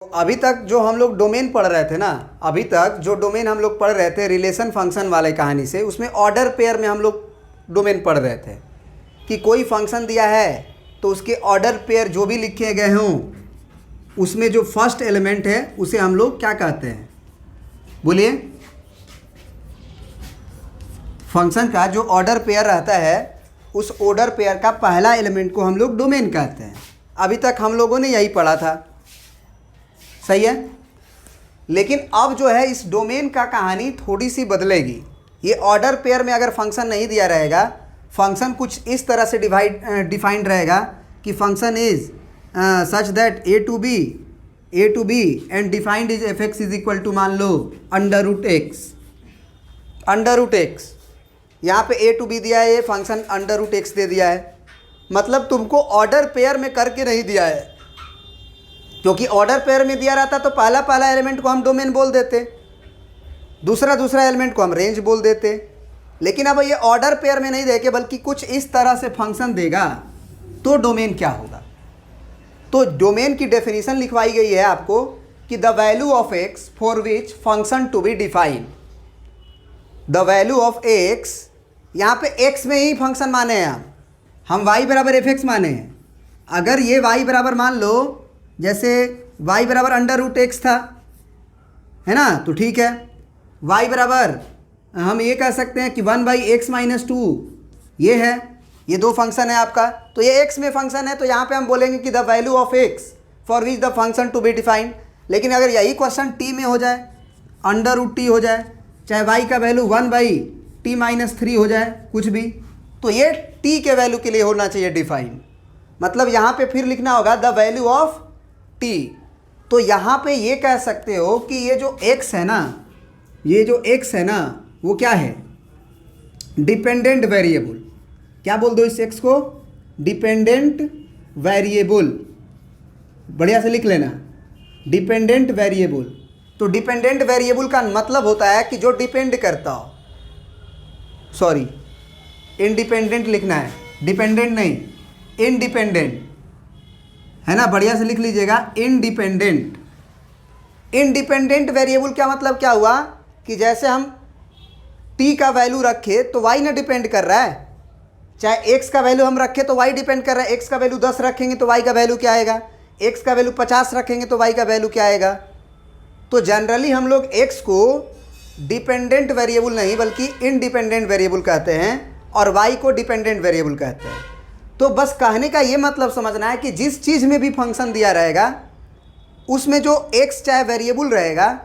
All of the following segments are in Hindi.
अभी तक जो हम लोग डोमेन पढ़ रहे थे ना, अभी तक जो डोमेन हम लोग पढ़ रहे थे रिलेशन फंक्शन वाले कहानी से, उसमें ऑर्डर पेयर में हम लोग डोमेन पढ़ रहे थे कि कोई फंक्शन दिया है तो उसके ऑर्डर पेयर जो भी लिखे गए हों उसमें जो फर्स्ट एलिमेंट है उसे हम लोग क्या कहते हैं, बोलिए। फंक्शन का जो ऑर्डर पेयर रहता है उस ऑर्डर पेयर का पहला एलिमेंट को हम लोग डोमेन कहते हैं। अभी तक हम लोगों ने यही पढ़ा था, सही है। लेकिन अब जो है इस डोमेन का कहानी थोड़ी सी बदलेगी। ये ऑर्डर पेयर में अगर फंक्शन नहीं दिया रहेगा, फंक्शन कुछ इस तरह से डिफाइंड रहेगा कि function is such that A to B and defined is f x is equal to, मान लो अंडर रूट एक्स। यहाँ पे ए टू बी दिया है, ये फंक्शन अंडर रूट एक्स दे दिया है। मतलब तुमको ऑर्डर पेयर में करके नहीं दिया है, क्योंकि ऑर्डर पेयर में दिया रहता तो पहला एलिमेंट को हम डोमेन बोल देते, दूसरा एलिमेंट को हम रेंज बोल देते। लेकिन अब ये ऑर्डर पेयर में नहीं देके बल्कि कुछ इस तरह से फंक्शन देगा तो डोमेन क्या होगा। तो डोमेन की डेफिनेशन लिखवाई गई है आपको कि the value of x for which function to be defined. The value of x, यहाँ पे एक्स में ही फंक्शन माने हैं हम y बराबर एफ एक्स माने हैं। अगर ये y बराबर मान लो, जैसे y बराबर अंडर रूट एक्स था, है ना, तो ठीक है। y बराबर हम ये कह सकते हैं कि 1/x-2 ये है, ये दो फंक्शन है आपका। तो ये x में फंक्शन है तो यहाँ पे हम बोलेंगे कि the value of x for which the function to be defined. लेकिन अगर यही क्वेश्चन t में हो जाए, अंडर रूट टी हो जाए, चाहे y का वैल्यू 1/t-3 हो जाए, कुछ भी, तो ये t के वैल्यू के लिए होना चाहिए डिफाइंड। मतलब यहाँ पे फिर लिखना होगा द वैल्यू ऑफ t। तो यहाँ पे ये कह सकते हो कि ये जो x है ना, ये जो x है ना वो क्या है, डिपेंडेंट वेरिएबल। क्या बोल दो इस x को, डिपेंडेंट वेरिएबल। बढ़िया से लिख लेना, डिपेंडेंट वेरिएबल। तो डिपेंडेंट वेरिएबल का मतलब होता है कि जो डिपेंड करता हो, सॉरी इंडिपेंडेंट लिखना है, डिपेंडेंट नहीं, इंडिपेंडेंट, है ना। बढ़िया से लिख लीजिएगा, इंडिपेंडेंट। इंडिपेंडेंट वेरिएबल का मतलब क्या हुआ कि जैसे हम t का वैल्यू रखे तो y ना डिपेंड कर रहा है, चाहे x का वैल्यू हम रखें तो y डिपेंड कर रहा है। x का वैल्यू 10 रखेंगे तो y का वैल्यू क्या आएगा, x का वैल्यू 50 रखेंगे तो y का वैल्यू क्या आएगा। तो जनरली हम लोग x को डिपेंडेंट वेरिएबल नहीं बल्कि इंडिपेंडेंट वेरिएबल कहते हैं और y को डिपेंडेंट वेरिएबल कहते हैं। तो बस कहने का ये मतलब समझना है कि जिस चीज़ में भी फंक्शन दिया रहेगा उसमें जो x चाहे वेरिएबल रहेगा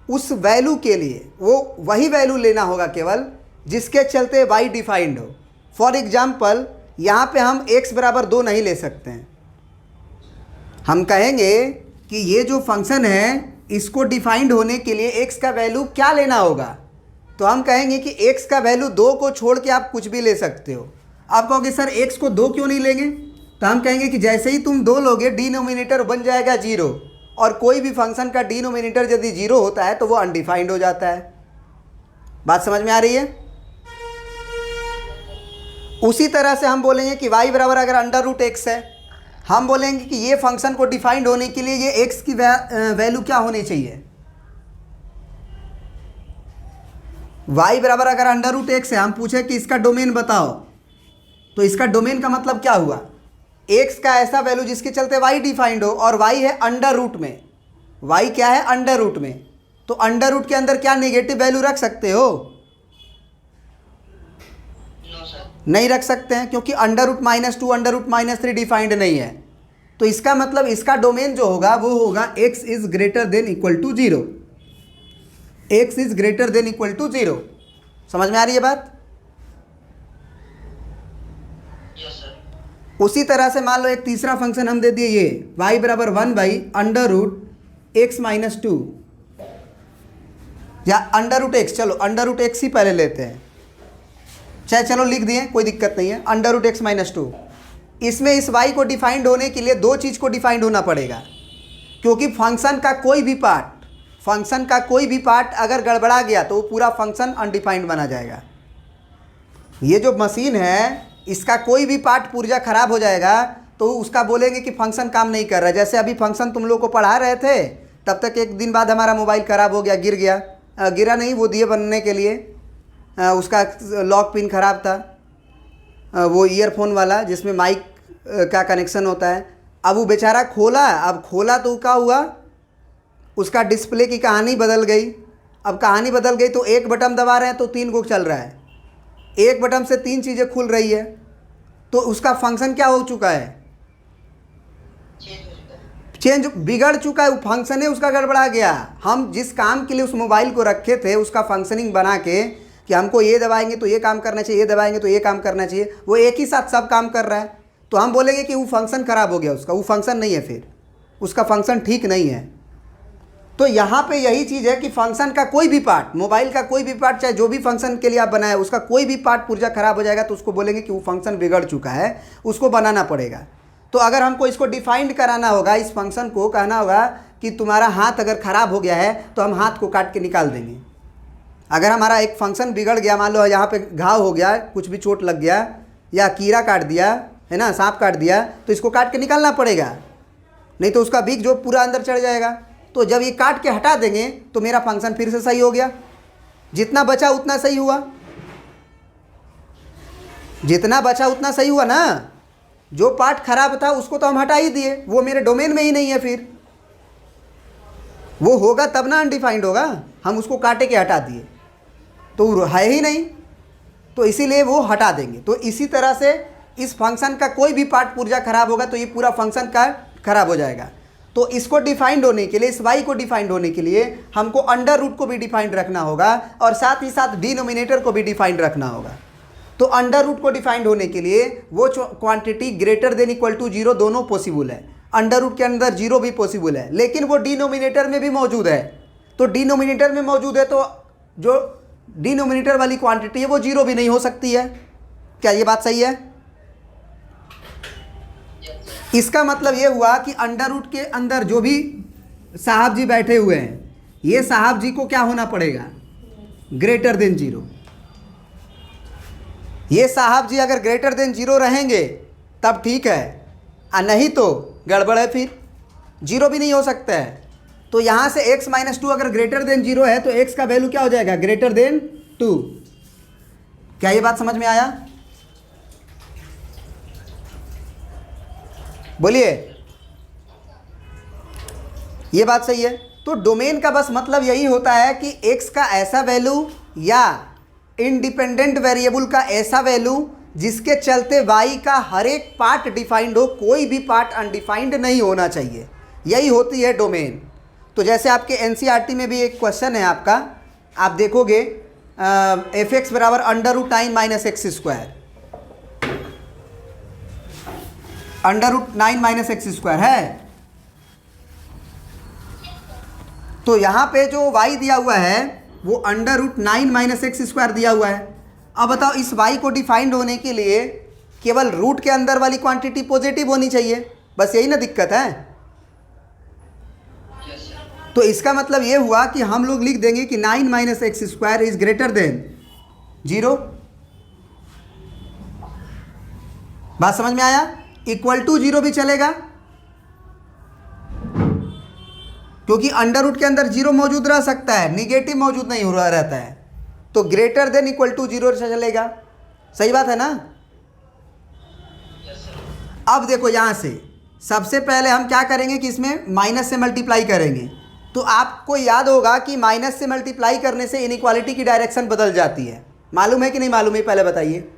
उस वैल्यू के लिए वो वही वैल्यू लेना होगा केवल जिसके चलते y डिफाइंड हो। फॉर एग्जाम्पल यहाँ पे हम x बराबर 2 नहीं ले सकते हैं। हम कहेंगे कि ये जो फंक्शन है इसको डिफाइंड होने के लिए x का वैल्यू क्या लेना होगा, तो हम कहेंगे कि x का वैल्यू 2 को छोड़ के आप कुछ भी ले सकते हो। आप कहोगे सर x को 2 क्यों नहीं लेंगे, तो हम कहेंगे कि जैसे ही तुम 2 लोगे डिनोमिनेटर बन जाएगा 0, और कोई भी फंक्शन का डिनोमिनेटर यदि 0 होता है तो वो अनडिफाइंड हो जाता है। बात समझ में आ रही है। उसी तरह से हम बोलेंगे कि y बराबर अगर अंडर रूट एक्स है, हम बोलेंगे कि ये फंक्शन को डिफाइंड होने के लिए ये x की वैल्यू क्या होनी चाहिए, y बराबर अगर अंडर रूट एक्स है, हम पूछे कि इसका डोमेन बताओ, तो इसका डोमेन का मतलब क्या हुआ, x का ऐसा वैल्यू जिसके चलते y डिफाइंड हो, और y है अंडर रूट में। y क्या है, अंडर रूट में। तो अंडर रूट के अंदर क्या नेगेटिव वैल्यू रख सकते हो, नहीं रख सकते हैं, क्योंकि under root -2 under root -3 defined नहीं है। तो इसका मतलब इसका डोमेन जो होगा वो होगा x is greater than equal to 0, x is greater than equal to 0। समझ में आ रही है बात। उसी तरह से मान लो एक तीसरा फंक्शन हम दे दिए, ये y बराबर 1/√x-2 या अंडर रूट एक्स। चलो अंडर रूट एक्स ही पहले लेते हैं, चाहे चलो लिख दिए कोई दिक्कत नहीं है, अंडर रूट x-2। इसमें इस y को डिफाइंड होने के लिए दो चीज़ को डिफाइंड होना पड़ेगा, क्योंकि फंक्शन का कोई भी पार्ट अगर गड़बड़ा गया तो वो पूरा फंक्शन अनडिफाइंड बना जाएगा। ये जो मशीन है इसका कोई भी पार्ट पुर्जा खराब हो जाएगा तो उसका बोलेंगे कि फंक्शन काम नहीं कर रहा है। जैसे अभी फंक्शन तुम लोग को पढ़ा रहे थे तब तक एक दिन बाद हमारा मोबाइल ख़राब हो गया, गिर गया, गिरा नहीं, वो दिए बनने के लिए उसका लॉक पिन ख़राब था, वो ईयरफोन वाला जिसमें माइक का कनेक्शन होता है। अब वो बेचारा खोला, अब खोला तो क्या हुआ, उसका डिस्प्ले की कहानी बदल गई। अब कहानी बदल गई तो एक बटन दबा रहे हैं तो 3 गो चल रहा है, एक बटन से 3 चीज़ें खुल रही है, तो उसका फंक्शन क्या हो चुका है, चेंज, बिगड़ चुका है, वो फंक्शन है उसका गड़बड़ा गया। हम जिस काम के लिए उस मोबाइल को रखे थे उसका फंक्शनिंग बना के कि हमको ये दबाएंगे तो ये काम करना चाहिए, ये दबाएंगे तो ये काम करना चाहिए, वो एक ही साथ सब काम कर रहा है, तो हम बोलेंगे कि वो फंक्शन ख़राब हो गया, उसका वो फंक्शन नहीं है, फिर उसका फंक्शन ठीक नहीं है। तो यहाँ पे यही चीज़ है कि फंक्शन का कोई भी पार्ट, मोबाइल का कोई भी पार्ट, चाहे जो भी फंक्शन के लिए आप बनाए, उसका कोई भी पार्ट पुर्जा ख़राब हो जाएगा तो उसको बोलेंगे कि वो फंक्शन बिगड़ चुका है, उसको बनाना पड़ेगा। तो अगर हमको इसको डिफाइंड कराना होगा, इस फंक्शन को कहना होगा कि तुम्हारा हाथ अगर ख़राब हो गया है तो हम हाथ को काट के निकाल देंगे। अगर हमारा एक फंक्शन बिगड़ गया, मान लो यहाँ पे घाव हो गया, कुछ भी चोट लग गया या कीड़ा काट दिया है ना, सांप काट दिया, तो इसको काट के निकालना पड़ेगा, नहीं तो उसका बिग जो पूरा अंदर चढ़ जाएगा। तो जब ये काट के हटा देंगे तो मेरा फंक्शन फिर से सही हो गया, जितना बचा उतना सही हुआ, जितना बचा उतना सही हुआ ना। जो पार्ट खराब था उसको तो हम हटा ही दिए, वो मेरे डोमेन में ही नहीं है, फिर वो होगा तब ना अनडिफाइंड होगा, हम उसको काटे के हटा दिए तो है ही नहीं, तो इसीलिए वो हटा देंगे। तो इसी तरह से इस फंक्शन का कोई भी पार्ट पुर्जा खराब होगा तो ये पूरा फंक्शन का खराब हो जाएगा। तो इसको डिफाइंड होने के लिए, इस वाई को डिफाइंड होने के लिए हमको अंडर रूट को भी डिफाइंड रखना होगा और साथ ही साथ डिनोमिनेटर को भी डिफाइंड रखना होगा। तो अंडर रूट को डिफाइंड होने के लिए वो quantity greater than equal to 0 दोनों पॉसिबल है, अंडर रूट के अंदर 0 भी पॉसिबल है, लेकिन वो डिनोमिनेटर में भी मौजूद है। तो डिनोमिनेटर में मौजूद है तो जो डिनोमिनेटर वाली क्वांटिटी है वो 0 भी नहीं हो सकती है। क्या ये बात सही है? इसका मतलब ये हुआ कि अंडर रूट के अंदर जो भी साहब जी बैठे हुए हैं, ये साहब जी को क्या होना पड़ेगा, ग्रेटर देन 0। ये साहब जी अगर ग्रेटर देन 0 रहेंगे तब ठीक है, और नहीं तो गड़बड़ है, फिर 0 भी नहीं हो सकता है। तो यहाँ से x माइनस 2 अगर ग्रेटर देन 0 है तो x का वैल्यू क्या हो जाएगा, ग्रेटर देन 2। क्या ये बात समझ में आया? बोलिए, ये बात सही है। तो डोमेन का बस मतलब यही होता है कि x का ऐसा वैल्यू या इंडिपेंडेंट वेरिएबल का ऐसा वैल्यू जिसके चलते y का हर एक पार्ट डिफाइंड हो, कोई भी पार्ट अनडिफाइंड नहीं होना चाहिए, यही होती है डोमेन। तो जैसे आपके एनसीईआरटी में भी एक क्वेश्चन है आपका, आप देखोगे एफ एक्स बराबर under root 9 minus x square, under root 9 minus x square है। तो यहाँ पे जो y दिया हुआ है वो under root 9 minus x square दिया हुआ है। अब बताओ इस y को डिफाइंड होने के लिए केवल रूट के अंदर वाली क्वांटिटी पॉजिटिव होनी चाहिए, बस यही ना दिक्कत है। तो इसका मतलब ये हुआ कि हम लोग लिख देंगे कि 9 minus x square is greater then 0। बात समझ में आया? इक्वल टू 0 भी चलेगा, क्योंकि अंडर रूट के अंदर 0 मौजूद रह सकता है, निगेटिव मौजूद नहीं हो रहा रहता है। तो ग्रेटर देन इक्वल टू 0 से चलेगा, सही बात है ना? अब देखो यहाँ से सबसे पहले हम क्या करेंगे कि इसमें माइनस से मल्टीप्लाई करेंगे। तो आपको याद होगा कि माइनस से मल्टीप्लाई करने से इनइक्वालिटी की डायरेक्शन बदल जाती है, मालूम है कि नहीं मालूम है? पहले बताइए।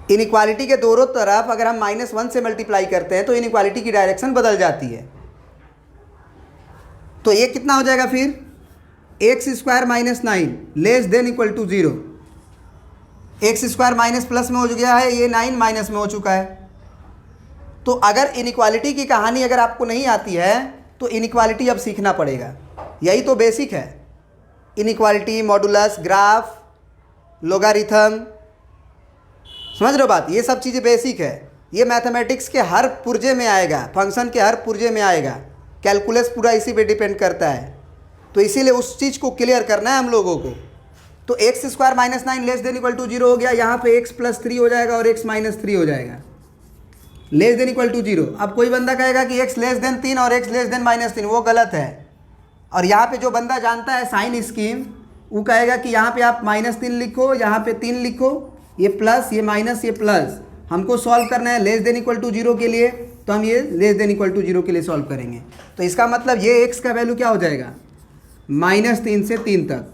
इनइक्वालिटी के दोनों तरफ अगर हम -1 से मल्टीप्लाई करते हैं तो इनइक्वालिटी की डायरेक्शन बदल जाती है। तो ये कितना हो जाएगा फिर, x square minus 9 less than equal to 0। X square minus plus में हो गया है, ये 9 माइनस में हो चुका है। तो अगर इनइक्वालिटी की कहानी अगर आपको नहीं आती है तो इनइक्वालिटी अब सीखना पड़ेगा, यही तो बेसिक है। इनइक्वालिटी, मॉडुलस, ग्राफ, लोगारिथम, समझ रहे हो बात? ये सब चीज़ें बेसिक है, ये मैथमेटिक्स के हर पुर्जे में आएगा, फंक्शन के हर पुर्जे में आएगा, कैलकुलस पूरा इसी पे डिपेंड करता है। तो इसीलिए उस चीज़ को क्लियर करना है हम लोगों को। तो x square minus 9 less than equal to 0 हो गया, यहाँ पे x प्लस 3 हो जाएगा और x माइनस 3 हो जाएगा। Less than equal to 0। अब कोई बंदा कहेगा कि x लेस देन 3 और x लेस देन -3, वो गलत है। और यहाँ पे जो बंदा जानता है साइन स्कीम, वो कहेगा कि यहाँ पे आप -3 लिखो, यहाँ पे 3 लिखो, ये प्लस, ये माइनस, ये प्लस। हमको सॉल्व करना है लेस देन इक्वल टू 0 के लिए, तो हम ये लेस देन इक्वल टू 0 के लिए सॉल्व करेंगे। तो इसका मतलब ये x का वैल्यू क्या हो जाएगा, -3 से 3 तक,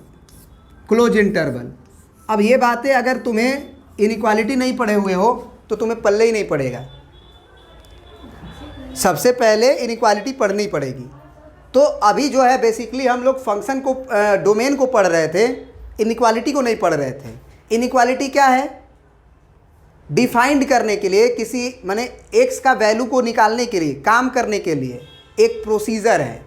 क्लोज इंटरवल। अब ये बातें अगर तुम्हें इनइक्वालिटी नहीं पढ़े हुए हो तो तुम्हें पल्ले ही नहीं पड़ेगा। सबसे पहले इनइक्वालिटी पढ़नी पड़ेगी। तो अभी जो है बेसिकली हम लोग फंक्शन को, डोमेन को पढ़ रहे थे, इनइक्वालिटी को नहीं पढ़ रहे थे। इनइक्वालिटी क्या है, डिफाइंड करने के लिए, किसी माने एक्स का वैल्यू को निकालने के लिए, काम करने के लिए एक प्रोसीजर है।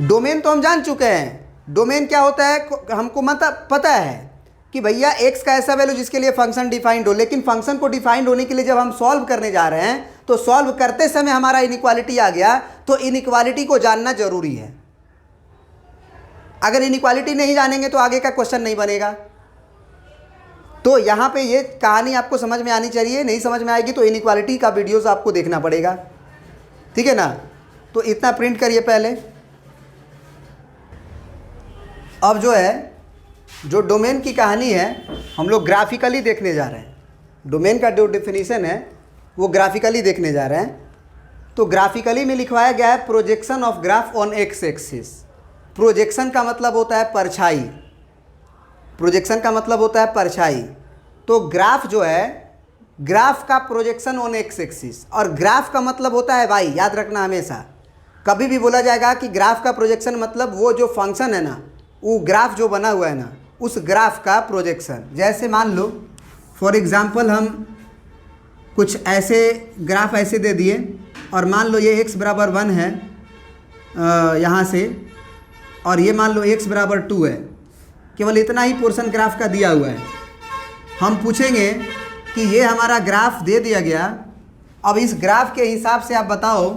डोमेन तो हम जान चुके हैं, डोमेन क्या होता है हमको मतलब पता है कि भैया एक्स का ऐसा वैल्यू जिसके लिए फंक्शन डिफाइंड हो। लेकिन फंक्शन को डिफाइंड होने के लिए जब हम सॉल्व करने जा रहे हैं तो सॉल्व करते समय हमारा इनइक्वालिटी आ गया, तो इनइक्वालिटी को जानना जरूरी है। अगर इनइक्वालिटी नहीं जानेंगे तो आगे का क्वेश्चन नहीं बनेगा। तो यहाँ पे ये कहानी आपको समझ में आनी चाहिए। नहीं समझ में आएगी तो इनइक्वालिटी का वीडियोस आपको देखना पड़ेगा, ठीक है ना। तो इतना प्रिंट करिए पहले। अब जो है, जो डोमेन की कहानी है हम लोग ग्राफिकली देखने जा रहे हैं। डोमेन का जो डेफिनेशन है वो ग्राफिकली देखने जा रहे हैं। तो ग्राफिकली में लिखवाया गया है projection of graph on x axis. Projection का मतलब होता है परछाई, प्रोजेक्शन का मतलब होता है परछाई। तो ग्राफ जो है, ग्राफ का प्रोजेक्शन ऑन एक्स एक्सिस, और ग्राफ का मतलब होता है वाई। याद रखना हमेशा, कभी भी बोला जाएगा कि ग्राफ का प्रोजेक्शन मतलब वो जो फंक्शन है ना, वो ग्राफ जो बना हुआ है ना, उस ग्राफ का प्रोजेक्शन। जैसे मान लो फॉर एग्जांपल हम कुछ ऐसे ग्राफ ऐसे दे दिए, और मान लो ये x बराबर 1 है यहाँ से, और ये मान लो x बराबर 2 है। केवल इतना ही पोर्शन ग्राफ का दिया हुआ है। हम पूछेंगे कि ये हमारा ग्राफ दे दिया गया, अब इस ग्राफ के हिसाब से आप बताओ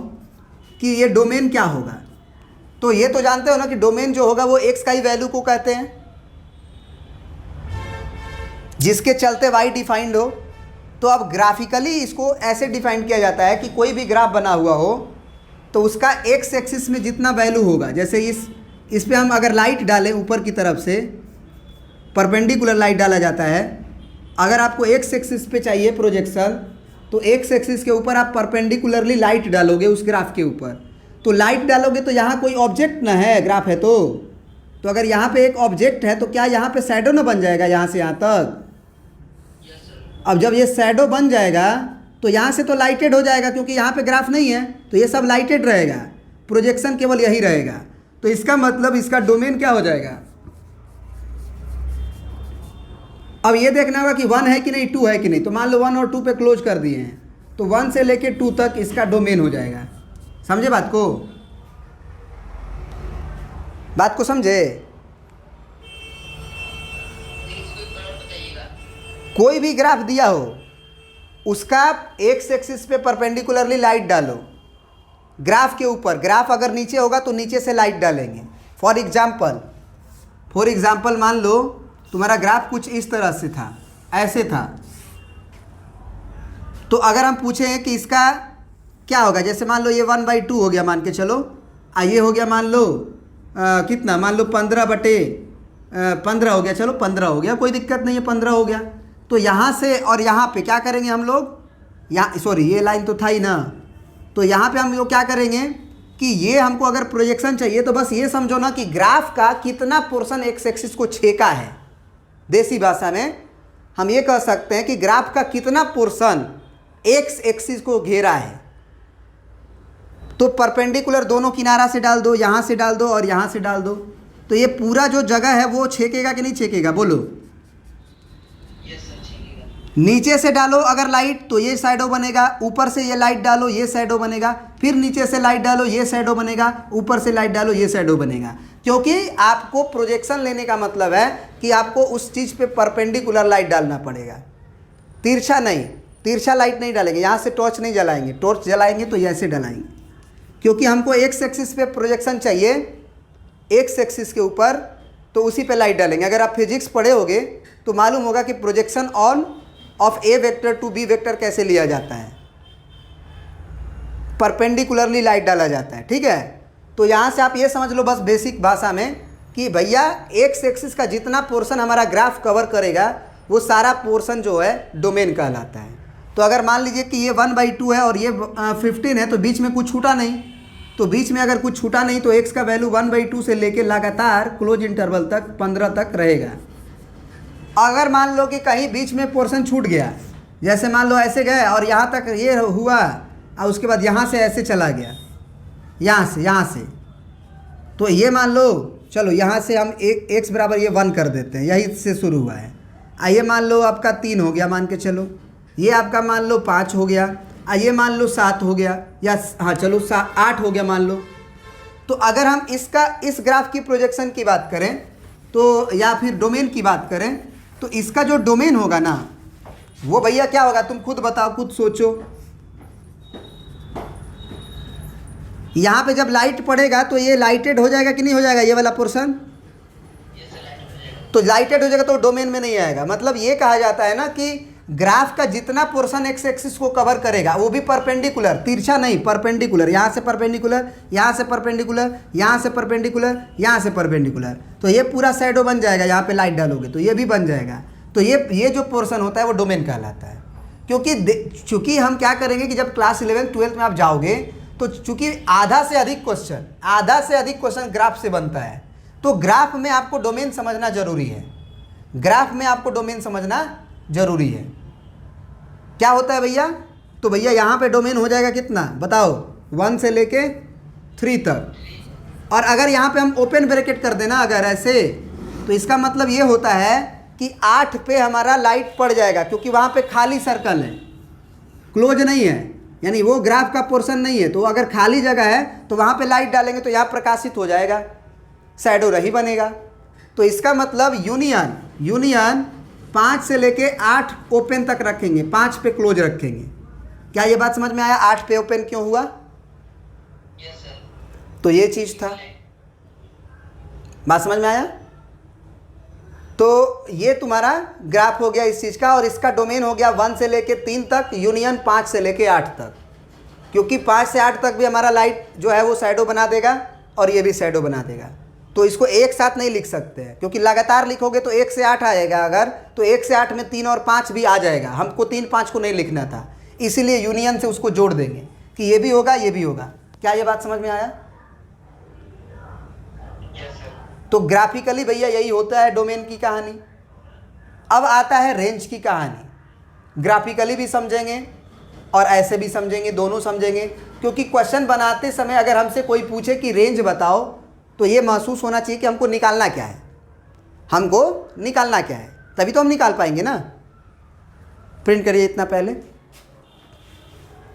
कि ये डोमेन क्या होगा। तो ये तो जानते हो ना कि डोमेन जो होगा वो x का ही वैल्यू को कहते हैं, जिसके चलते y डिफाइंड हो। तो अब ग्राफिकली इसको ऐसे डिफाइन किया जाता है कि कोई भी ग्राफ बना हुआ हो तो उसका x एक्सिस में जितना वैल्यू होगा, जैसे इस पे हम अगर लाइट डालें, ऊपर की तरफ से परपेंडिकुलर लाइट डाला जाता है। अगर आपको x एक्सिस पे चाहिए प्रोजेक्शन, तो x एक्सिस के ऊपर आप परपेंडिकुलरली लाइट डालोगे उस ग्राफ के ऊपर। तो लाइट डालोगे तो यहाँ कोई ऑब्जेक्ट ना है, ग्राफ है तो अगर यहाँ पे एक ऑब्जेक्ट है तो क्या यहाँ पे शैडो ना बन जाएगा यहाँ से यहाँ तक। अब जब ये शैडो बन जाएगा तो यहाँ से तो लाइटेड हो जाएगा, क्योंकि यहाँ पे ग्राफ नहीं है तो ये सब लाइटेड रहेगा, प्रोजेक्शन केवल यही रहेगा। तो इसका मतलब इसका डोमेन क्या हो जाएगा। अब ये देखना होगा कि 1 है कि नहीं, 2 है कि नहीं। तो मान लो 1 और 2 पे क्लोज कर दिए हैं, तो 1 से लेके 2 तक इसका डोमेन हो जाएगा। समझे बात को, बात को समझे। कोई भी ग्राफ दिया हो उसका एक्स एक्सिस पे परपेंडिकुलरली लाइट डालो ग्राफ के ऊपर। ग्राफ अगर नीचे होगा तो नीचे से लाइट डालेंगे। फॉर एग्जाम्पल मान लो तुम्हारा ग्राफ कुछ इस तरह से था, ऐसे था। तो अगर हम पूछें कि इसका क्या होगा, जैसे मान लो ये 1/2 हो गया, मान के चलो। ये हो गया मान लो कितना, मान लो 15/15 हो गया। चलो 15 हो गया, कोई दिक्कत नहीं है, 15 हो गया। तो यहाँ से और यहाँ पे क्या करेंगे हम लोग, यहाँ सॉरी ये लाइन तो था ही ना, तो यहाँ पे हम लोग क्या करेंगे कि ये हमको अगर प्रोजेक्शन चाहिए तो बस ये समझो ना कि ग्राफ का कितना पोर्शन एक्स एक्सिस को छेका है। देसी भाषा में हम ये कह सकते हैं कि ग्राफ का कितना पोर्शन एक्स एक्सिस को घेरा है। तो परपेंडिकुलर दोनों किनारा से डाल दो, यहाँ से डाल दो और यहाँ से डाल दो, तो ये पूरा जो जगह है वो छेकेगा कि नहीं छेकेगा, बोलो। नीचे से डालो अगर लाइट तो ये शैडो बनेगा, ऊपर से ये लाइट डालो ये शैडो बनेगा, फिर नीचे से लाइट डालो ये शैडो बनेगा, ऊपर से लाइट डालो ये शैडो बनेगा। क्योंकि आपको प्रोजेक्शन लेने का मतलब है कि आपको उस चीज़ पे परपेंडिकुलर लाइट डालना पड़ेगा, तिरछा नहीं। तिरछा लाइट नहीं डालेंगे, यहाँ से टॉर्च नहीं जलाएंगे, टॉर्च जलाएंगे तो ऐसे डलाएंगे, क्योंकि हमको एक्स एक्सिस पे प्रोजेक्शन चाहिए, एक्स एक्सिस के ऊपर, तो उसी पे लाइट डालेंगे। अगर आप फिजिक्स पढ़े होगे तो मालूम होगा कि projection on of a vector to b vector कैसे लिया जाता है। परपेंडिकुलरली लाइट डाला जाता है, ठीक है। तो यहाँ से आप ये समझ लो बस बेसिक भाषा में कि भैया एक्स एक्सिस का जितना पोर्शन हमारा ग्राफ कवर करेगा वो सारा पोर्शन जो है डोमेन कहलाता है। तो अगर मान लीजिए कि ये 1/2 है और ये 15 है तो बीच में कुछ छूटा नहीं, तो बीच में अगर कुछ छूटा नहीं तो एक्स का वैल्यू 1/2 से लेके लगातार क्लोज इंटरवल तक 15 तक रहेगा। अगर मान लो कि कहीं बीच में पोर्शन छूट गया, जैसे मान लो ऐसे गए और यहाँ तक ये हुआ और उसके बाद यहाँ से ऐसे चला गया, यहाँ से तो ये मान लो, चलो यहाँ से हम एक्स बराबर ये 1 कर देते हैं, यही से शुरू हुआ है। आइए मान लो आपका 3 हो गया, मान के चलो ये आपका मान लो 5 हो गया, आइए मान लो 7 हो गया, या हाँ चलो 8 हो गया मान लो। तो अगर हम इस ग्राफ की प्रोजेक्शन की बात करें तो, या फिर डोमेन की बात करें तो इसका जो डोमेन होगा ना वो भैया क्या होगा, तुम खुद बताओ, खुद सोचो। यहाँ पे जब लाइट पड़ेगा तो ये लाइटेड हो जाएगा कि नहीं हो जाएगा, ये वाला पोर्शन तो लाइटेड हो जाएगा तो डोमेन में नहीं आएगा। मतलब ये कहा जाता है ना कि ग्राफ का जितना पोर्शन एक्स एक्सिस को कवर करेगा वो भी परपेंडिकुलर, तिरछा नहीं, परपेंडिकुलर, यहाँ से परपेंडिकुलर, यहाँ से परपेंडिकुलर, यहाँ से परपेंडिकुलर, यहाँ से परपेंडिकुलर, तो ये पूरा शैडो बन जाएगा। यहाँ पे लाइट डालोगे तो ये भी बन जाएगा। तो ये जो पोर्शन होता है वो डोमेन कहलाता है। चूँकि हम क्या करेंगे कि जब क्लास 11th 12th में आप जाओगे तो चूँकि आधा से अधिक क्वेश्चन ग्राफ से बनता है, तो ग्राफ में आपको डोमेन समझना जरूरी है। ग्राफ में आपको डोमेन समझना जरूरी है। क्या होता है भैया, तो भैया यहाँ पे डोमेन हो जाएगा कितना बताओ, 1 से लेके 3 तक। और अगर यहाँ पे हम ओपन ब्रैकेट कर देना अगर ऐसे, तो इसका मतलब ये होता है कि 8 पे हमारा लाइट पड़ जाएगा, क्योंकि वहाँ पे खाली सर्कल है, क्लोज नहीं है, यानी वो ग्राफ का पोर्शन नहीं है। तो अगर खाली जगह है तो वहाँ पे लाइट डालेंगे तो यहाँ प्रकाशित हो जाएगा, शैडो नहीं बनेगा। तो इसका मतलब यूनियन 5 से लेके 8 ओपन तक रखेंगे, 5 पे क्लोज रखेंगे। क्या ये बात समझ में आया, 8 पे ओपन क्यों हुआ? Yes sir. तो ये चीज़ था, बात समझ में आया। तो ये तुम्हारा ग्राफ हो गया इस चीज़ का, और इसका डोमेन हो गया 1 से लेके 3 तक, यूनियन 5 से लेके 8 तक, क्योंकि 5 से 8 तक भी हमारा लाइट जो है वो शैडो बना देगा और ये भी शैडो बना देगा। तो इसको एक साथ नहीं लिख सकते हैं, क्योंकि लगातार लिखोगे तो 1 से 8 आएगा, अगर तो 1 से 8 में 3 और 5 भी आ जाएगा। हमको 3 5 को नहीं लिखना था, इसीलिए यूनियन से उसको जोड़ देंगे कि ये भी होगा ये भी होगा। क्या ये बात समझ में आया? तो ग्राफिकली भैया यही होता है डोमेन की कहानी। अब आता है रेंज की कहानी। ग्राफिकली भी समझेंगे और ऐसे भी समझेंगे, दोनों समझेंगे, क्योंकि क्वेश्चन बनाते समय अगर हमसे कोई पूछे कि रेंज बताओ तो ये महसूस होना चाहिए कि हमको निकालना क्या है, तभी तो हम निकाल पाएंगे ना। प्रिंट करिए इतना पहले।